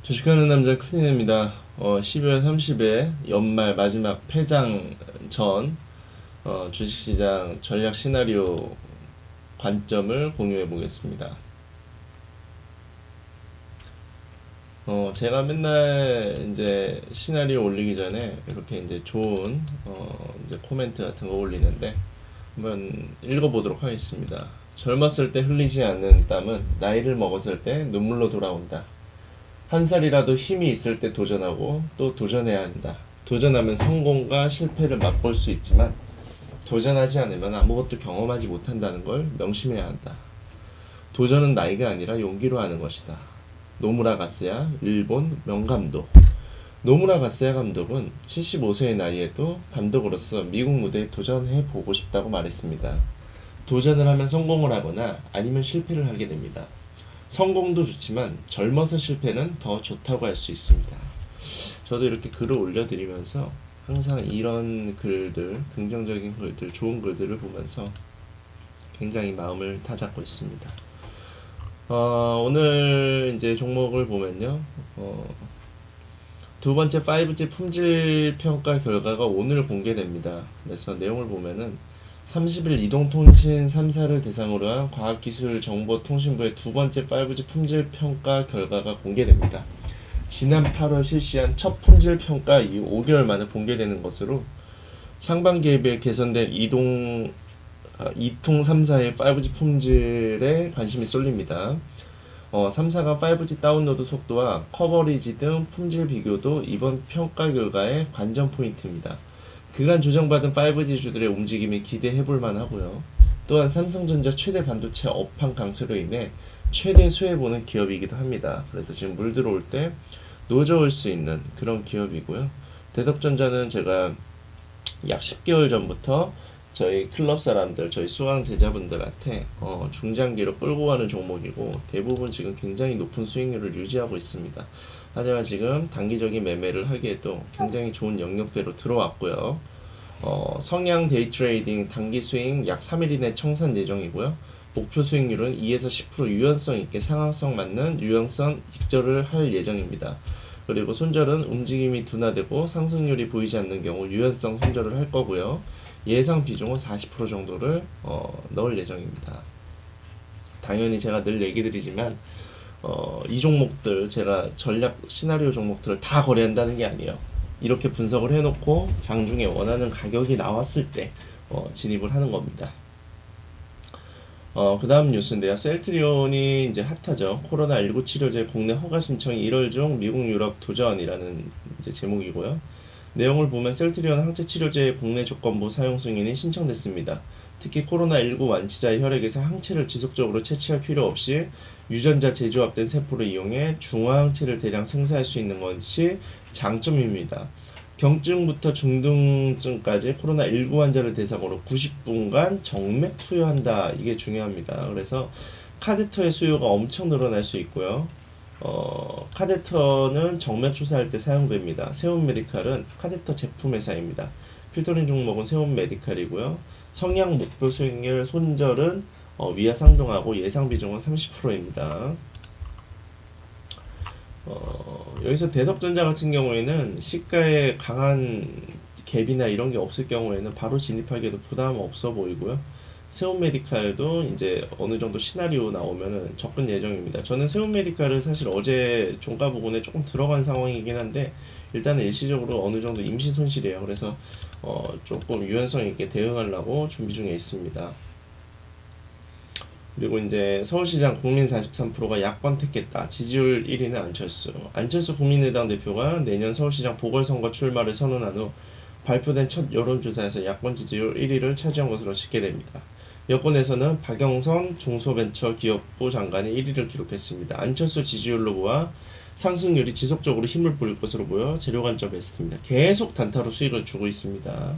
주식하는 남자 큰이입니다. 12월 30일 연말 마지막 폐장 전 주식시장 전략 시나리오 관점을 공유해 보겠습니다. 제가 맨날 이제 시나리오 올리기 전에 이렇게 이제 좋은 이제 코멘트 같은 거 올리는데 한번 읽어보도록 하겠습니다. 젊었을 때 흘리지 않는 땀은 나이를 먹었을 때 눈물로 돌아온다. 한 살이라도 힘이 있을 때 도전하고 또 도전해야 한다. 도전하면 성공과 실패를 맛볼 수 있지만 도전하지 않으면 아무것도 경험하지 못한다는 걸 명심해야 한다. 도전은 나이가 아니라 용기로 하는 것이다. 노무라 가스야, 일본 명감독. 노무라 가스야 감독은 75세의 나이에도 감독으로서 미국 무대에 도전해 보고 싶다고 말했습니다. 도전을 하면 성공을 하거나 아니면 실패를 하게 됩니다. 성공도 좋지만 젊어서 실패는 더 좋다고 할 수 있습니다. 저도 이렇게 글을 올려드리면서 항상 이런 글들, 긍정적인 글들, 좋은 글들을 보면서 굉장히 마음을 다잡고 있습니다. 오늘 이제 종목을 보면요. 두 번째 5G 품질 평가 결과가 오늘 공개됩니다. 그래서 내용을 보면은 30일 이동통신 3사를 대상으로 한 과학기술정보통신부의 두 번째 5G 품질 평가 결과가 공개됩니다. 지난 8월 실시한 첫 품질 평가 이후 5개월 만에 공개되는 것으로 상반기에 비해 개선된 이통 3사의 5G 품질에 관심이 쏠립니다. 3사가 5G 다운로드 속도와 커버리지 등 품질 비교도 이번 평가 결과의 관전 포인트입니다. 그간 조정받은 5G주들의 움직임이 기대해볼 만하고요. 또한 삼성전자 최대 반도체 업황 강세로 인해 최대 수혜보는 기업이기도 합니다. 그래서 지금 물 들어올 때 노져올 수 있는 그런 기업이고요. 대덕전자는 제가 약 10개월 전부터 저희 클럽 사람들, 저희 수강 제자분들한테 중장기로 끌고 가는 종목이고 대부분 지금 굉장히 높은 수익률을 유지하고 있습니다. 하지만 지금 단기적인 매매를 하기에도 굉장히 좋은 영역대로 들어왔고요. 성향 데이트레이딩 단기 수익 약 3일 이내 청산 예정이고요. 목표 수익률은 2에서 10% 유연성 있게 상황성 맞는 유연성 익절을 할 예정입니다. 그리고 손절은 움직임이 둔화되고 상승률이 보이지 않는 경우 유연성 손절을 할 거고요. 예상 비중은 40% 정도를 넣을 예정입니다. 당연히 제가 늘 얘기 드리지만 이 종목들 제가 전략 시나리오 종목들을 다 거래한다는 게 아니에요. 이렇게 분석을 해놓고 장중에 원하는 가격이 나왔을 때 진입을 하는 겁니다. 그 다음 뉴스인데요. 셀트리온이 이제 핫하죠. 코로나19 치료제 국내 허가 신청이 1월 중 미국 유럽 도전이라는 이제 제목이고요. 내용을 보면 셀트리온 항체 치료제 국내 조건부 사용 승인이 신청됐습니다. 특히 코로나19 완치자의 혈액에서 항체를 지속적으로 채취할 필요 없이 유전자 재조합된 세포를 이용해 중화항체를 대량 생산할 수 있는 것이 장점입니다. 경증부터 중등증까지 코로나19 환자를 대상으로 90분간 정맥 투여한다. 이게 중요합니다. 그래서 카데터의 수요가 엄청 늘어날 수 있고요. 카데터는 정맥 주사할 때 사용됩니다. 세움 메디칼은 카데터 제품 회사입니다. 필터링 종목은 세움 메디칼이고요. 성향 목표 수익률 손절은 위와 상동하고 예상 비중은 30%입니다. 여기서 대덕전자 같은 경우에는 시가에 강한 갭이나 이런 게 없을 경우에는 바로 진입하기에도 부담 없어 보이고요. 세움 메디칼도 이제 어느 정도 시나리오 나오면은 접근 예정입니다. 저는 세움 메디칼을 사실 어제 종가 부근에 조금 들어간 상황이긴 한데 일단은 일시적으로 어느 정도 임시 손실이에요. 그래서 조금 유연성 있게 대응하려고 준비 중에 있습니다. 그리고 이제 서울시장 국민 43%가 야권 택했다. 지지율 1위는 안철수. 안철수 국민의당 대표가 내년 서울시장 보궐선거 출마를 선언한 후 발표된 첫 여론조사에서 야권 지지율 1위를 차지한 것으로 집계됩니다. 여권에서는 박영선 중소벤처기업부 장관이 1위를 기록했습니다. 안철수 지지율로 보아 상승률이 지속적으로 힘을 보일 것으로 보여 재료 관점 베스트입니다. 계속 단타로 수익을 주고 있습니다.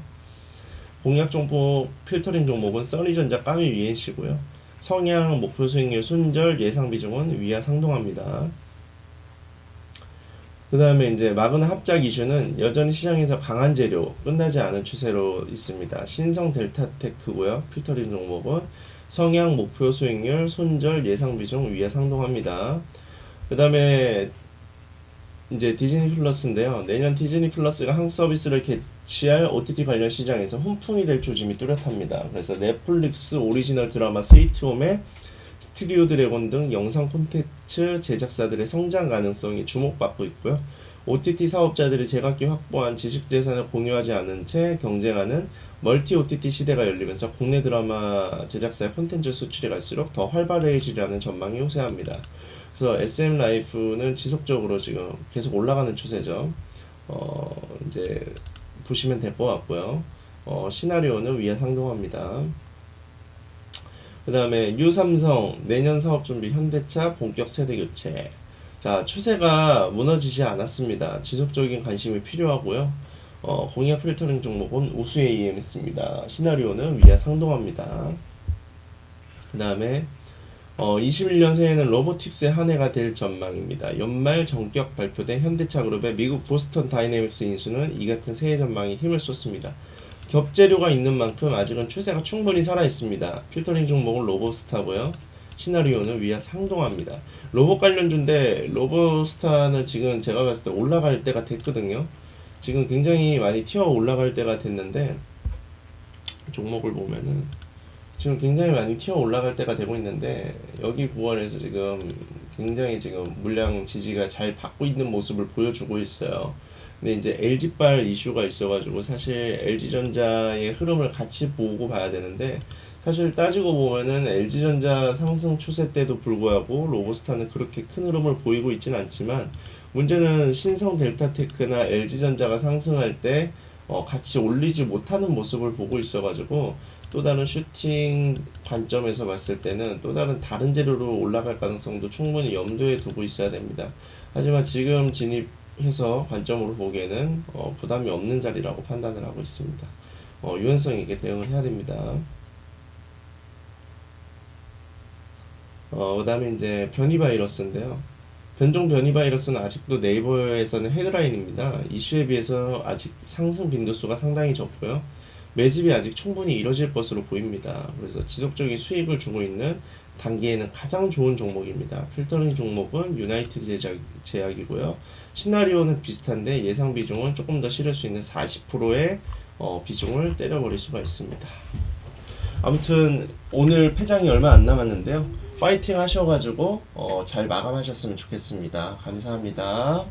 공약 종목 필터링 종목은 써니전자 까미 위엔시고요. 성향 목표 수익률 손절 예상 비중은 위와 상동합니다. 그 다음에 이제 마그나 합작 이슈는 여전히 시장에서 강한 재료 끝나지 않은 추세로 있습니다. 신성 델타테크고요. 필터링 종목은 성향 목표 수익률 손절 예상 비중 위와 상동합니다. 그 다음에 이제 디즈니 플러스인데요. 내년 디즈니 플러스가 한국 서비스를 개시할 OTT 관련 시장에서 훈풍이 될 조짐이 뚜렷합니다. 그래서 넷플릭스 오리지널 드라마 스위트홈의 스튜디오 드래곤 등 영상 콘텐츠 제작사들의 성장 가능성이 주목받고 있고요. OTT 사업자들이 제각기 확보한 지식재산을 공유하지 않은 채 경쟁하는 멀티 OTT 시대가 열리면서 국내 드라마 제작사의 콘텐츠 수출이 갈수록 더 활발해지리라는 전망이 우세합니다. 그래서 SM 라이프는 지속적으로 지금 계속 올라가는 추세죠. 이제 보시면 될 것 같고요. 시나리오는 위에 상동합니다. 그 다음에 유삼성 내년 사업 준비 현대차 본격 세대 교체. 자, 추세가 무너지지 않았습니다. 지속적인 관심이 필요하고요. 공약 필터링 종목은 우수에 EMS입니다. 시나리오는 위에 상동합니다. 그 다음에 21년 새해는 로보틱스의 한 해가 될 전망입니다. 연말 전격 발표된 현대차 그룹의 미국 보스턴 다이내믹스 인수는 이 같은 새해 전망에 힘을 쏟습니다. 겹재료가 있는 만큼 아직은 추세가 충분히 살아있습니다. 필터링 종목은 로보스타고요. 시나리오는 위에 상동합니다. 로봇 관련주인데 로보스타는 지금 제가 봤을 때 올라갈 때가 됐거든요. 지금 굉장히 많이 튀어 올라갈 때가 됐는데 종목을 보면은 지금 굉장히 많이 튀어 올라갈 때가 되고 있는데 여기 구간에서 지금 굉장히 지금 물량 지지가 잘 받고 있는 모습을 보여주고 있어요. 근데 이제 LG발 이슈가 있어가지고 사실 LG전자의 흐름을 같이 보고 봐야 되는데 사실 따지고 보면은 LG전자 상승 추세 때도 불구하고 로보스타는 그렇게 큰 흐름을 보이고 있진 않지만 문제는 신성 델타테크나 LG전자가 상승할 때 같이 올리지 못하는 모습을 보고 있어가지고 또 다른 슈팅 관점에서 봤을 때는 또 다른 재료로 올라갈 가능성도 충분히 염두에 두고 있어야 됩니다. 하지만 지금 진입해서 관점으로 보기에는 부담이 없는 자리라고 판단을 하고 있습니다. 유연성 있게 대응을 해야 됩니다. 그 다음에 이제 변이 바이러스인데요. 변종 변이 바이러스는 아직도 네이버에서는 헤드라인입니다. 이슈에 비해서 아직 상승 빈도수가 상당히 적고요. 매집이 아직 충분히 이뤄질 것으로 보입니다. 그래서 지속적인 수익을 주고 있는 단기에는 가장 좋은 종목입니다. 필터링 종목은 유나이티드 제약이고요. 시나리오는 비슷한데 예상 비중은 조금 더 실을 수 있는 40%의 비중을 때려버릴 수가 있습니다. 아무튼 오늘 폐장이 얼마 안 남았는데요. 파이팅 하셔가지고 잘 마감하셨으면 좋겠습니다. 감사합니다.